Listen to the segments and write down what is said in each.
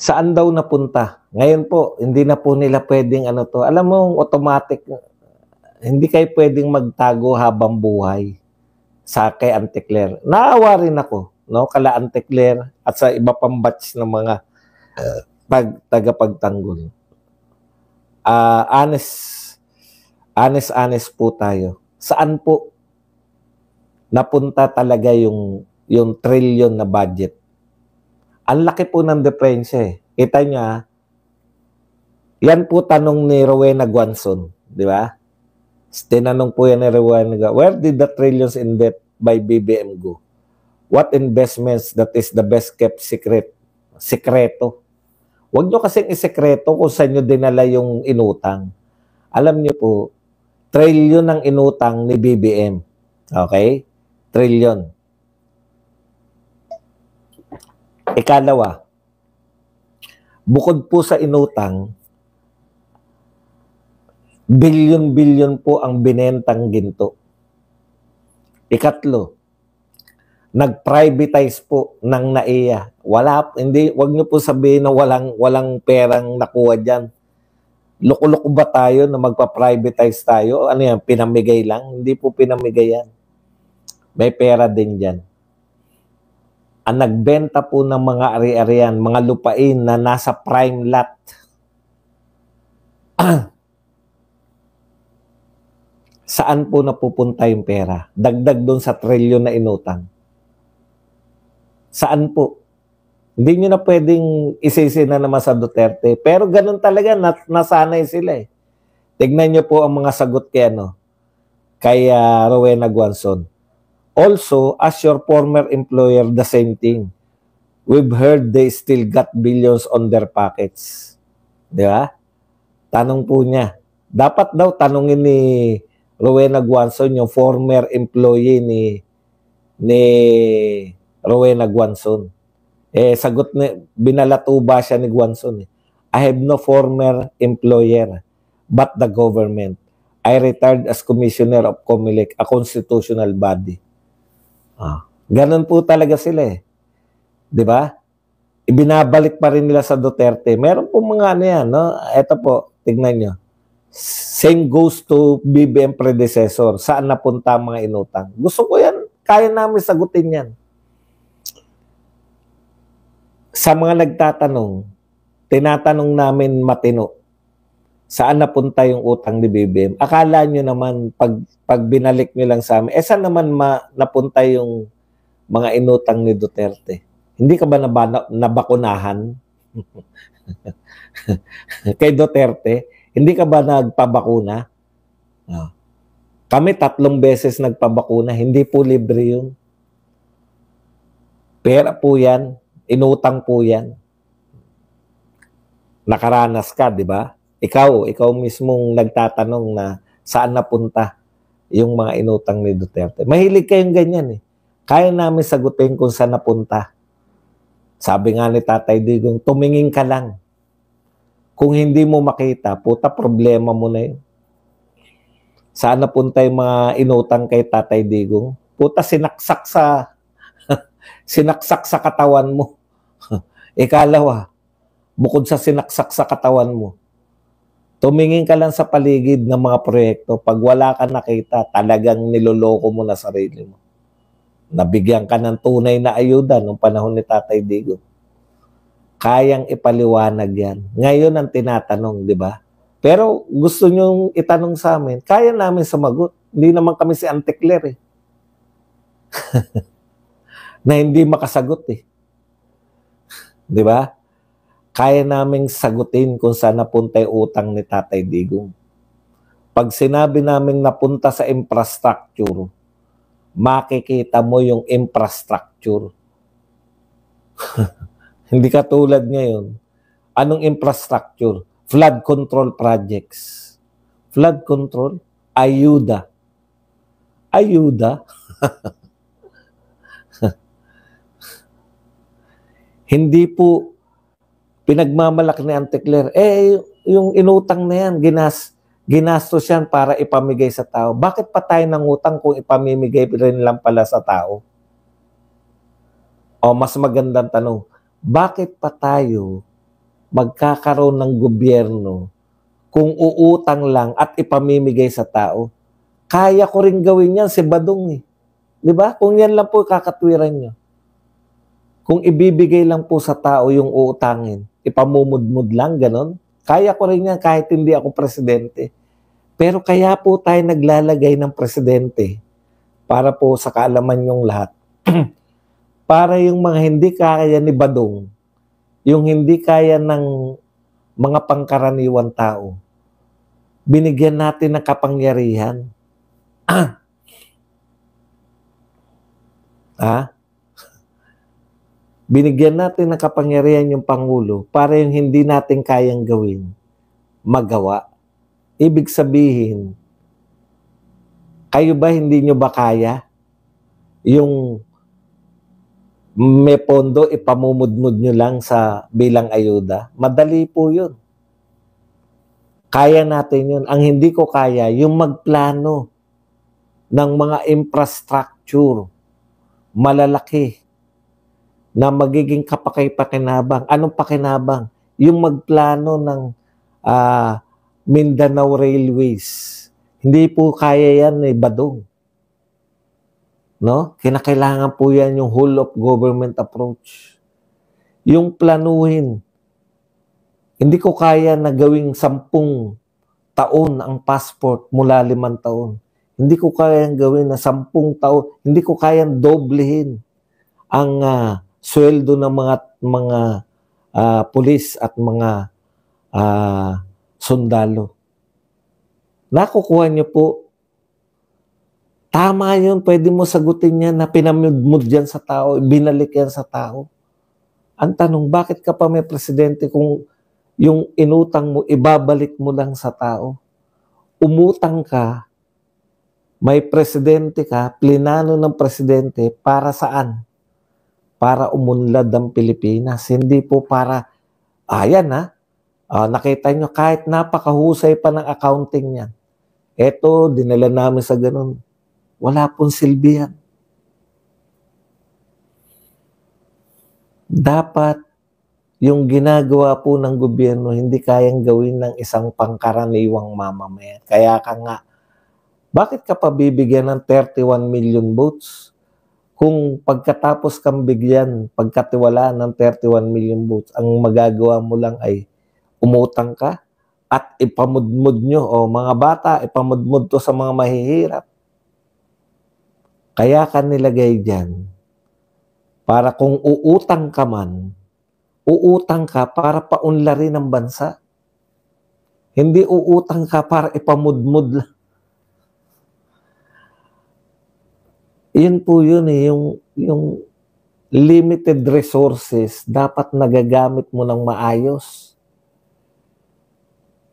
Saan daw napunta? Ngayon po, hindi na po nila pwedeng ano to. Alam mo, automatic, hindi kayo pwedeng magtago habang buhay sa kay Auntie Claire. Naawa rin ako, no? Kala Auntie Claire at sa iba pang batch ng mga tagapagtanggol. Honest po tayo. Saan po napunta talaga yung trillion na budget? Ang laki po ng diferensya eh. Kita niya, yan po tanong ni Rowena Guanzon, di ba? Tinanong po yan ni Rowena Guanzon, where did the trillions in debt by BBM go? What investments that is the best kept secret? Sekreto. Huwag nyo kasing isekreto kung saan nyo dinala yung inutang. Alam nyo po, trillion ang inutang ni BBM. Okay? Trillion. Ikalawa, bukod po sa inutang, bilyon-bilyon po ang binentang ginto. Ikatlo, nag-privatize po ng NAIA. Wag niyo po sabihin na walang perang nakuha diyan. Loko-loko ba tayo na magpa-privatize tayo? Ano yan, pinamigay lang? Hindi po pinamigay yan. May pera din diyan. Ang nagbenta po ng mga ari-arian, mga lupain na nasa prime lot. Saan po napupunta yung pera? Dagdag doon sa trilyon na inutang. Saan po? Hindi nyo na pwedeng isisi na naman sa Duterte. Pero ganun talaga, nasanay sila eh. Tignan nyo po ang mga sagot kay Rowena Guanzon. Also, as your former employer, the same thing. We've heard they still got billions on their pockets. Di ba? Tanong po niya. Dapat daw tanungin ni Rowena Guanzon yung former employee ni Rowena Guanzon. Sagot ni, binalato ba siya ni Guanzon? I have no former employer but the government. I retired as commissioner of COMELEC, a constitutional body. Ganun po talaga sila eh. Di ba? Ibinabalik pa rin nila sa Duterte. Meron po mga ano yan, no? Ito po, tignan nyo. Same goes to BBM predecessor. Saan napunta ang mga inutang? Gusto ko yan. Kaya namin sagutin yan. Sa mga nagtatanong, tinatanong namin matino, saan napunta yung utang ni BBM? Akala nyo naman, pag binalik nyo lang sa amin, saan naman napunta yung mga inutang ni Duterte? Hindi ka ba nabakunahan? Kay Duterte, hindi ka ba nagpabakuna? Kami 3 beses nagpabakuna, hindi po libre yun. Pera po yan, inutang po yan. Nakaranas ka, di ba? Ikaw mismong nagtatanong na saan napunta yung mga inutang ni Duterte. Mahilig kayong ganyan eh. Kaya namin sagutin kung saan napunta. Sabi nga ni Tatay Digong, tumingin ka lang. Kung hindi mo makita, puta, problema mo na yun. Saan napunta yung mga inutang kay Tatay Digong? Puta, sinaksak sa katawan mo. Ikalawa, bukod sa sinaksak sa katawan mo, tumingin ka lang sa paligid ng mga proyekto. Pag wala ka nakita, talagang niloloko mo na sarili mo. Nabigyan ka ng tunay na ayuda noong panahon ni Tatay Digong. Kayang ipaliwanag yan. Ngayon ang tinatanong, di ba? Pero gusto nyong itanong sa amin, kaya namin sumagot. Hindi naman kami si Auntie Claire eh. Na hindi makasagot eh. Di ba? Kaya naming sagutin kung saan napunta yung utang ni Tatay Digong. Pag sinabi naming napunta sa infrastructure, makikita mo yung infrastructure. Hindi katulad ngayon. Anong infrastructure? Flood control projects. Flood control? Ayuda. Ayuda? Hindi po pinagmamalaki ni Auntie Claire. Yung inutang na yan, ginastos yan para ipamigay sa tao. Bakit pa tayo nangutang kung ipamimigay rin lang pala sa tao? O mas magandang tanong, bakit pa tayo magkakaroon ng gobyerno kung uutang lang at ipamimigay sa tao. Kaya ko rin gawin yan si Badong eh. Di ba? Kung yan lang po kakatwiran nyo. Kung ibibigay lang po sa tao yung uutangin, ipamumudmud lang, ganon. Kaya ko rin yan kahit hindi ako presidente. Pero kaya po tayo naglalagay ng presidente para po sa kaalaman yung lahat. Para yung mga hindi kaya ni Badong, yung hindi kaya ng mga pangkaraniwan tao, binigyan natin ng kapangyarihan. Binigyan natin ng kapangyarihan yung Pangulo para yung hindi natin kayang gawin, magawa. Ibig sabihin, kayo ba hindi nyo ba kaya? Yung may pondo, ipamumudmud nyo lang sa bilang ayuda. Madali po yun. Kaya natin yun. Ang hindi ko kaya, yung magplano ng mga infrastructure, malalaki, na magiging kapakay-pakinabang. Anong pakinabang? Yung magplano ng Mindanao Railways. Hindi po kaya yan eh, Badong. No? Kinakailangan po yan yung whole of government approach. Yung planuhin. Hindi ko kaya na gawing 10 taon ang passport mula 5 taon. Hindi ko kaya gawin na 10 taon. Hindi ko kaya doblehin ang sweldo ng mga pulis at mga sundalo. Nakukuha niyo po. Tama yun, pwede mo sagutin yan na pinamudmud yan sa tao, binalik yan sa tao. Ang tanong, bakit ka pa may presidente kung yung inutang mo, ibabalik mo lang sa tao? Umutang ka, may presidente ka, plinano ng presidente, para saan? Para umunlad ang Pilipinas. Hindi po para, nakita nyo, kahit napakahusay pa ng accounting yan. Eto, dinala namin sa ganun. Wala pong silbi yan. Dapat yung ginagawa po ng gobyerno hindi kayang gawin ng isang pangkaraniwang mamamayan. Kaya ka nga, bakit ka pa bibigyan ng 31 million votes kung pagkatapos kang bigyan, pagkatiwalaan ng 31 million votes, ang magagawa mo lang ay umutang ka at ipamudmud nyo, mga bata, ipamudmud to sa mga mahihirap. Kaya ka nilagay dyan, para kung uutang ka man, uutang ka para paunlarin ang bansa. Hindi uutang ka para ipamudmud lang. Yun po yun eh, yung limited resources, dapat nagagamit mo ng maayos.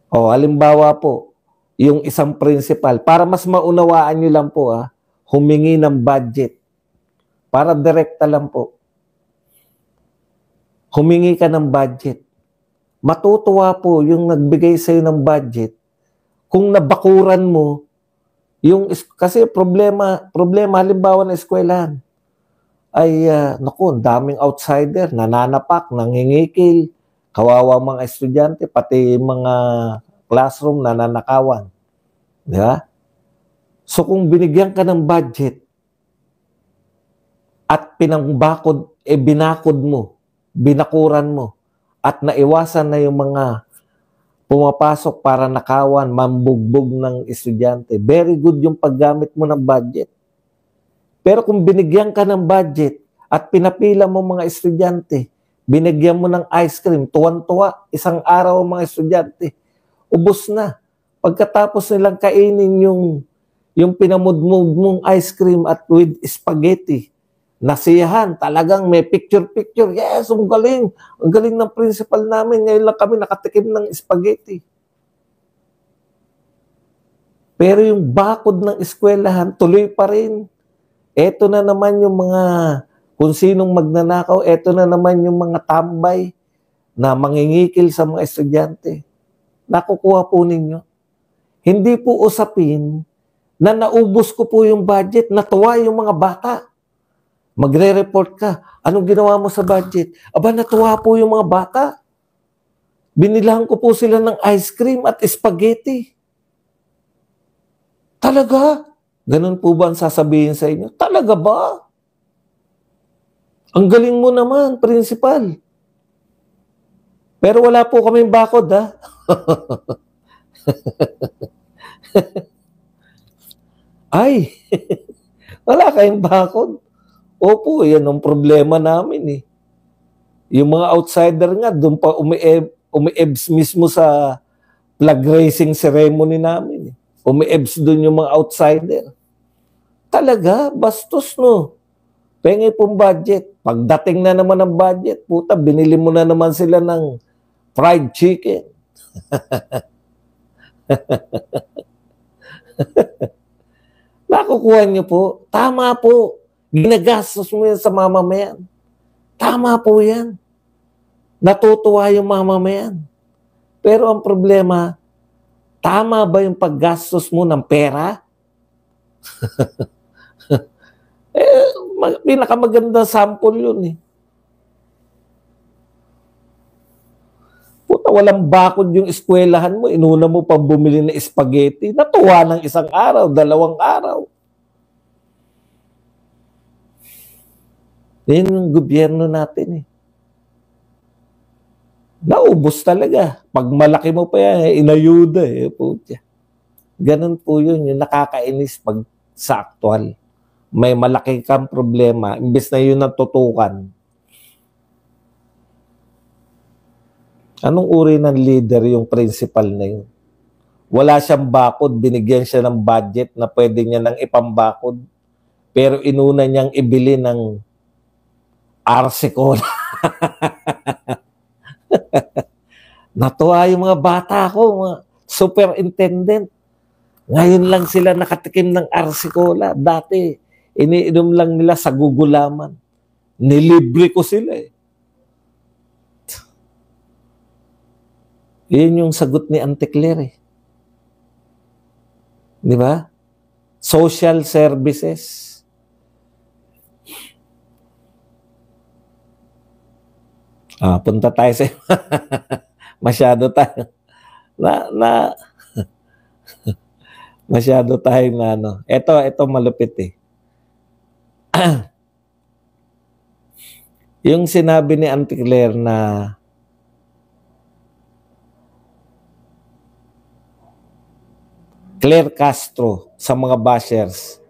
Halimbawa po, yung isang principal, para mas maunawaan nyo lang po humingi ng budget. Para direkta lang po. Humingi ka ng budget. Matutuwa po yung nagbigay sa'yo ng budget kung nabakuran mo kasi problema halimbawa na eskwelahan ay daming outsider, nananapak, nangingikil, kawawa mga estudyante, pati mga classroom nananakawan. Di ba? So kung binigyan ka ng budget at binakod mo, binakuran mo, at naiwasan na yung mga pumapasok para nakawan, mambugbog ng estudyante, very good yung paggamit mo ng budget. Pero kung binigyan ka ng budget at pinapila mo mga estudyante, binigyan mo ng ice cream, tuwan-tuwa, isang araw ang mga estudyante, ubos na. Pagkatapos nilang kainin yung pinamudmug mong ice cream at with spaghetti, nasiyahan, talagang may picture-picture. Yes, ang galing. Ang galing ng principal namin. Ngayon lang kami nakatikim ng spaghetti. Pero yung bakod ng eskwelahan, tuloy pa rin. Eto na naman yung mga, kung sinong magnanakaw, eto na naman yung mga tambay na mangingikil sa mga estudyante. Nakukuha po ninyo. Hindi po usapin na naubos ko po yung budget, natuwa yung mga bata. Magre-report ka, anong ginawa mo sa budget? Aba, natuwa po yung mga bata. Binilahan ko po sila ng ice cream at spaghetti. Talaga? Ganun po ba ang sasabihin sa inyo? Talaga ba? Ang galing mo naman, principal. Pero wala po kaming bakod, ha? Ay, wala kayong bakod. Opo, yan ang problema namin eh. Yung mga outsider nga, doon pa umi-ebs mismo sa flag raising ceremony namin. Umi-ebs doon yung mga outsider. Talaga, bastos no. Pengi pong budget. Pagdating na naman ng budget, puta, binili mo na naman sila ng fried chicken. Nakukuha niyo po. Tama po. Ginagastos mo yan sa mamamayan. Tama po yan. Natutuwa yung mamamayan. Pero ang problema, tama ba yung paggastos mo ng pera? Pinakamaganda sample yun eh. Puta, walang bakod yung eskwelahan mo. Inuna mo pang bumili ng spaghetti. Natuwa ng isang araw, 2 araw. Yan yung gobyerno natin eh. Naubos talaga. Pag malaki mo pa yan, inayuda eh. Puta. Ganun po yun, yung nakakainis pag sa aktual. May malaki kang problema, imbes na yun ang tutukan. Anong uri ng leader yung principal na yun? Wala siyang bakod, binigyan siya ng budget na pwede niya nang ipambakod. Pero inuna niyang ibili ng RC Cola. Natuwa yung mga bata ko, mga superintendent. Ngayon lang sila nakatikim ng RC Cola. Dati, iniinom lang nila sa gugulaman. Nilibre ko sila eh. Yun yung sagot ni Auntie Claire eh. Di ba? Social services. Punta tayo sa masyado tayo masyado tayo na ano. Ito malupit eh. Yung sinabi ni Auntie Claire na Claire Castro sa mga bashers,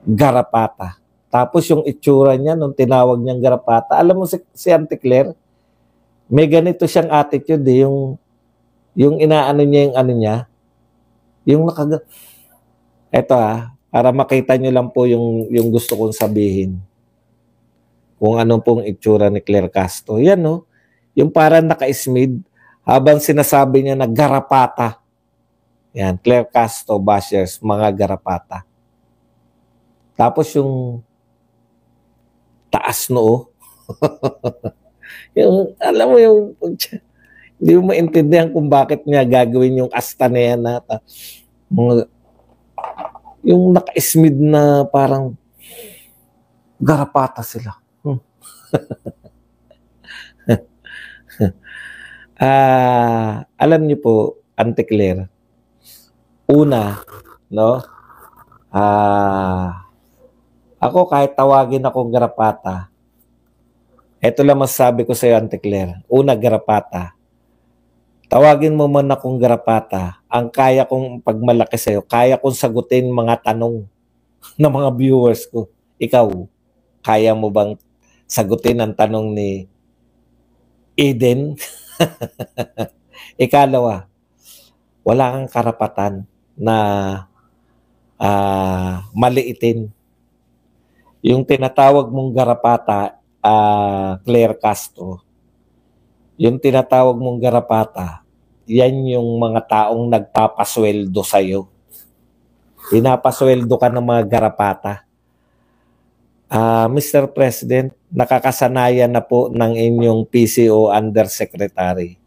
garapata. Tapos yung itsura niya nung tinawag niyang garapata, alam mo si Auntie Claire, may ganito siyang attitude eh, yung inaano niya yung ano niya, yung eto para makita niyo lang po yung gusto kong sabihin. Kung ano pong itsura ni Claire Castro. Yan no, yung parang naka-smid habang sinasabi niya na garapata. Yan, Claire Castro bashers, mga garapata. Tapos yung taas noo. Yung, alam mo yung, hindi mo maintindihan kung bakit niya gagawin yung asta na yan na yung naka-smid na parang garapata sila. Alam niyo po, Auntie Claire, una, no, ako kahit tawagin akong garapata, ito lang masasabi ko sa iyo, Auntie Claire. Una, garapata. Tawagin mo man akong garapata, ang kaya kong pagmalaki sa iyo, kaya kong sagutin mga tanong ng mga viewers ko. Ikaw, kaya mo bang sagutin ang tanong ni Eden? Ikalawa, wala kang karapatan na maliitin. Yung tinatawag mong garapata, Claire Castro, yung tinatawag mong garapata, yan yung mga taong nagpapasweldo sa'yo. Pinapasweldo ka ng mga garapata. Mr. President, nakakasanayan na po ng inyong PCO Undersecretary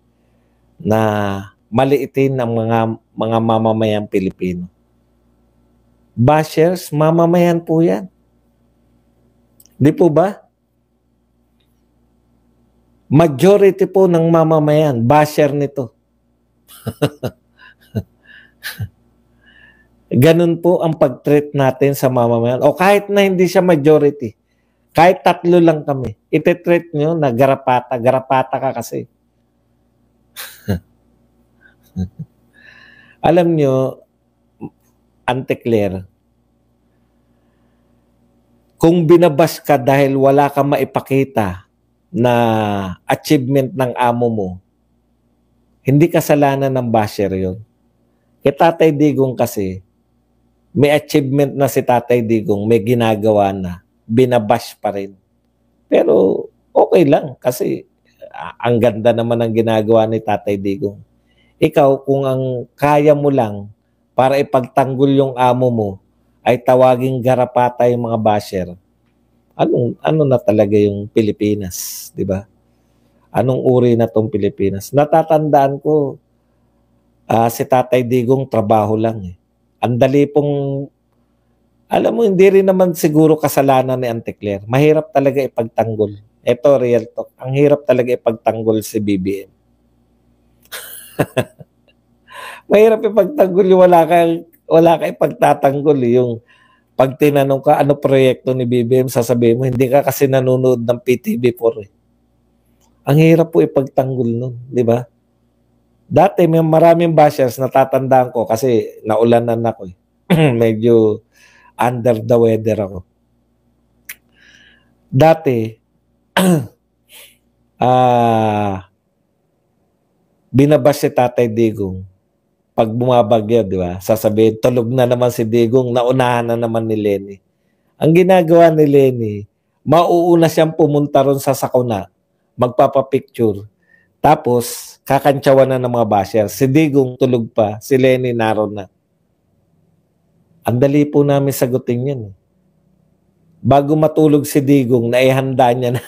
na maliitin ang mga mamamayang Pilipino. Bashers, mamamayan po yan. Di po ba? Majority po ng mamamayan, basher nito. Ganun po ang pag-treat natin sa mamamayan. O kahit na hindi siya majority, kahit 3 lang kami, iti-treat nyo na garapata. Garapata ka kasi. Alam nyo, Ante Claire, kung binabas ka dahil wala kang maipakita na achievement ng amo mo, hindi kasalanan ng basher yun. Kay Tatay Digong kasi, may achievement na si Tatay Digong, may ginagawa na, binabash pa rin. Pero okay lang kasi ang ganda naman ng ginagawa ni Tatay Digong. Ikaw, kung ang kaya mo lang para ipagtanggol yung amo mo ay tawaging garapata yung mga basher, ano na talaga yung Pilipinas, di ba? Anong uri na tong Pilipinas? Natatandaan ko, si Tatay Digong trabaho lang eh. Ang dali pong, alam mo, hindi rin naman siguro kasalanan ni Ante Claire. Mahirap talaga ipagtanggol. Ito, real talk. Ang hirap talaga ipagtanggol si BBM. Mahirap ipagtanggol yung wala ka ipagtatanggol eh. Yung pag tinanong ka, ano proyekto ni BBM, sasabihin mo, hindi ka kasi nanonood ng PTV4 eh. Ang hirap po ipagtanggol nun, di ba? Dati may maraming bashers natatandaan ko kasi naulanan ako eh. Medyo under the weather ako. Dati, binabash si Tatay Digong. Pag bumabagyo, di ba? Sasabihin, tulog na naman si Digong, naunahan na naman ni Lenny. Ang ginagawa ni Lenny, mauuna siyang pumunta ron sa sakuna, magpapapicture. Tapos, kakantsawan na ng mga basher. Si Digong tulog pa, si Lenny naroon na. Ang dali po namin sagutin yan. Bago matulog si Digong, naihanda niya na.